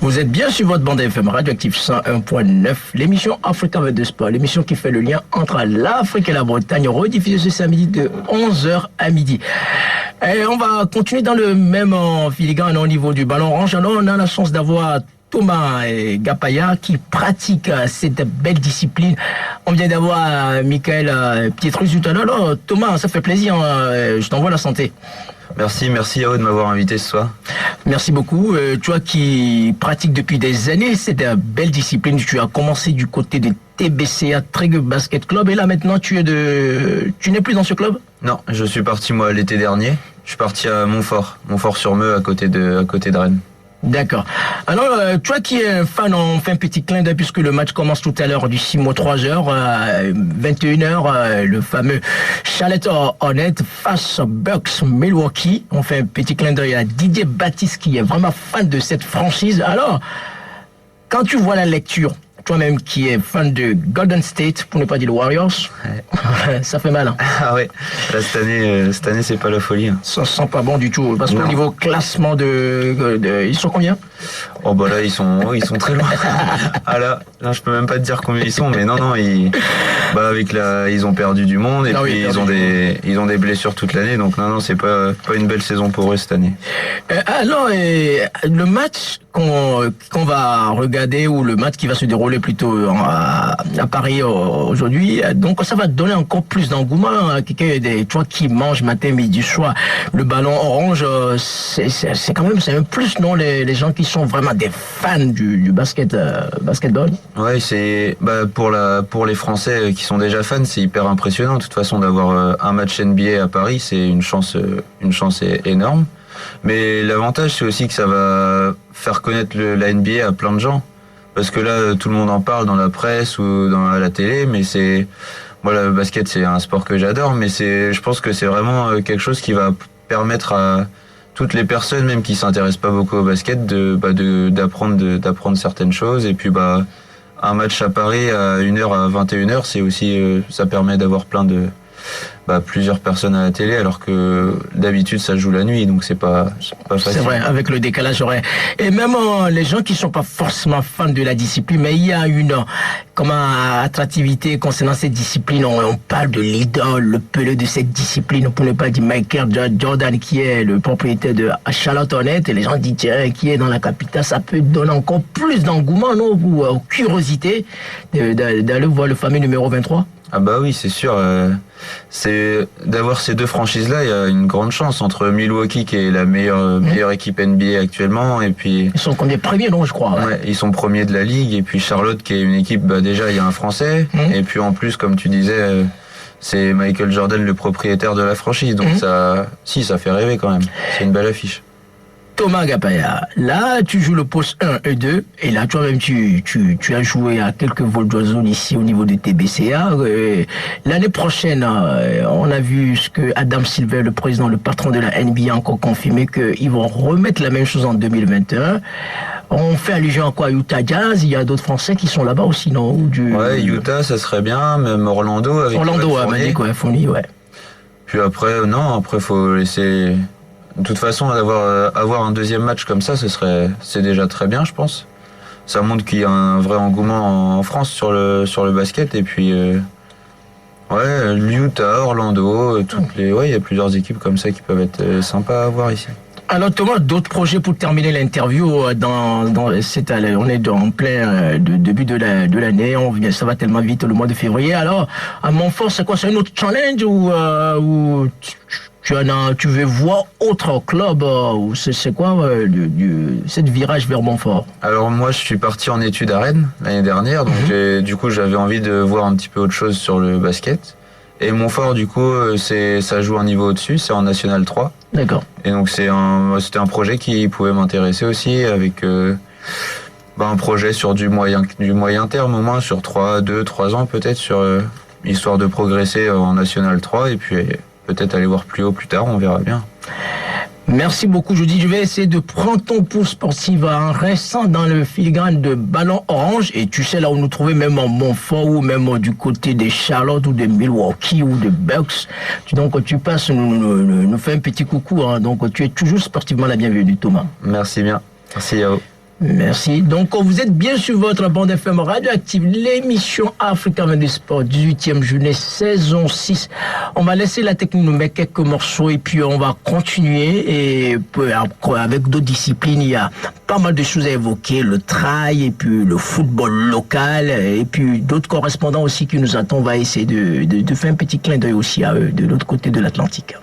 Vous êtes bien sur votre bande FM Radioactive 101.9, l'émission Africa de Sport, l'émission qui fait le lien entre l'Afrique et la Bretagne, rediffusée ce samedi de 11h à midi. Et on va continuer dans le même filigrane au niveau du ballon orange. Alors on a la chance d'avoir Thomas Gapaya qui pratique cette belle discipline. On vient d'avoir Michael Pietrus tout à l'heure. Alors Thomas, ça fait plaisir, je t'envoie la santé. Merci Yao de m'avoir invité ce soir. Merci beaucoup. Toi qui pratiques depuis des années cette belle discipline, tu as commencé du côté de TBCA Trégueux Basket Club et là maintenant tu n'es plus dans ce club? Non, je suis parti moi l'été dernier. Je suis parti à Montfort-sur-Meux à côté de Rennes. D'accord. Alors, toi qui es un fan, on fait un petit clin d'œil puisque le match commence tout à l'heure du 6 mois 3h, 21h, le fameux Charlotte Hornets face aux Bucks Milwaukee. On fait un petit clin d'œil à Didier Baptiste qui est vraiment fan de cette franchise. Alors, quand tu vois la lecture, toi-même qui es fan de Golden State, pour ne pas dire les Warriors, ouais. Ça fait mal. Hein. Ah ouais, là, cette année c'est pas la folie. Hein. Ça sent pas bon du tout, parce qu'au niveau classement ils sont combien? Oh bah là ils sont très loin. Ah là je peux même pas te dire combien ils sont, mais non ils ont perdu du monde et puis ils ont des blessures toute l'année, donc non c'est pas une belle saison pour eux cette année. Alors le match qu'on va regarder ou le match qui va se dérouler plutôt à Paris aujourd'hui, donc ça va donner encore plus d'engouement. Quelqu'un toi qui mange matin, midi, soir, le ballon orange, c'est quand même c'est un plus, non, les gens qui sont vraiment des fans du basketball. Ouais, c'est pour les Français qui sont déjà fans, c'est hyper impressionnant. De toute façon, d'avoir un match NBA à Paris, c'est une chance énorme. Mais l'avantage, c'est aussi que ça va faire connaître la NBA à plein de gens. Parce que là, tout le monde en parle dans la presse ou à la télé, mais moi, le basket, c'est un sport que j'adore, mais je pense que c'est vraiment quelque chose qui va permettre à toutes les personnes, même qui s'intéressent pas beaucoup au basket, d'apprendre certaines choses. Et puis, un match à Paris à 1h à 21h, c'est aussi, ça permet d'avoir plusieurs personnes à la télé, alors que d'habitude ça joue la nuit, donc c'est pas facile. C'est vrai, avec le décalage horaire. Et même les gens qui sont pas forcément fans de la discipline, mais il y a une attractivité concernant cette discipline. On parle de l'idole, le pelé de cette discipline, pour ne pas dire Michael Jordan, qui est le propriétaire de Charlotte Hornets, et les gens disent tiens, qui est dans la capitale, ça peut donner encore plus d'engouement, non, ou curiosité d'aller voir le fameux numéro 23. Ah bah oui, c'est sûr. C'est d'avoir ces deux franchises-là, il y a une grande chance entre Milwaukee qui est la meilleure équipe NBA actuellement, et puis ils sont comme des premiers, non, je crois. Ouais, ils sont premiers de la ligue, et puis Charlotte qui est une équipe, déjà il y a un Français, et puis en plus, comme tu disais, c'est Michael Jordan le propriétaire de la franchise, donc ça fait rêver quand même. C'est une belle affiche. Thomas Gapaya, là tu joues le poste 1 et 2, et là toi-même tu as joué à quelques vols d'oiseaux ici au niveau de TBCA. L'année prochaine, on a vu ce que Adam Silver, le président, le patron de la NBA, a encore confirmé qu'ils vont remettre la même chose en 2021. On fait allusion à quoi? Utah Jazz, il y a d'autres Français qui sont là-bas aussi, non? Ouais, Utah ça serait bien, même Orlando avec Fournier, ouais. Puis après, faut laisser... De toute façon, avoir un deuxième match comme ça, c'est déjà très bien, je pense. Ça montre qu'il y a un vrai engouement en France sur le basket. Et puis, Utah, Orlando, il y a plusieurs équipes comme ça qui peuvent être sympas à voir ici. Alors Thomas, d'autres projets pour terminer l'interview on est en plein début de l'année, ça va tellement vite le mois de février. Alors à Montfort, c'est quoi? C'est un autre challenge ou tu veux voir autre club ou c'est quoi cette virage vers Montfort? Alors moi je suis parti en études à Rennes l'année dernière, donc du coup j'avais envie de voir un petit peu autre chose sur le basket. Et Montfort, du coup, ça joue un niveau au-dessus, c'est en National 3. D'accord. Et donc c'était un projet qui pouvait m'intéresser aussi, avec un projet sur du moyen terme, au moins sur 2-3 ans peut-être, histoire de progresser en National 3 et puis peut-être aller voir plus haut plus tard, on verra bien. Merci beaucoup. Je vais essayer de prendre ton pouls sportif en restant dans le filigrane de ballon orange. Et tu sais là où nous trouver, même en Montfort ou même du côté des Charlotte ou de Milwaukee ou de Bucks. Donc tu passes, nous fais un petit coucou. Hein. Donc tu es toujours sportivement la bienvenue, Thomas. Merci bien. Merci Yao. Merci. Donc, vous êtes bien sur votre bande FM radioactive, l'émission Africa du Sport, 18e journée, saison 6. On va laisser la technique nous mettre quelques morceaux et puis on va continuer. Et avec d'autres disciplines, il y a pas mal de choses à évoquer, le trail et puis le football local et puis d'autres correspondants aussi qui nous attendent. On va essayer de faire un petit clin d'œil aussi à eux de l'autre côté de l'Atlantique.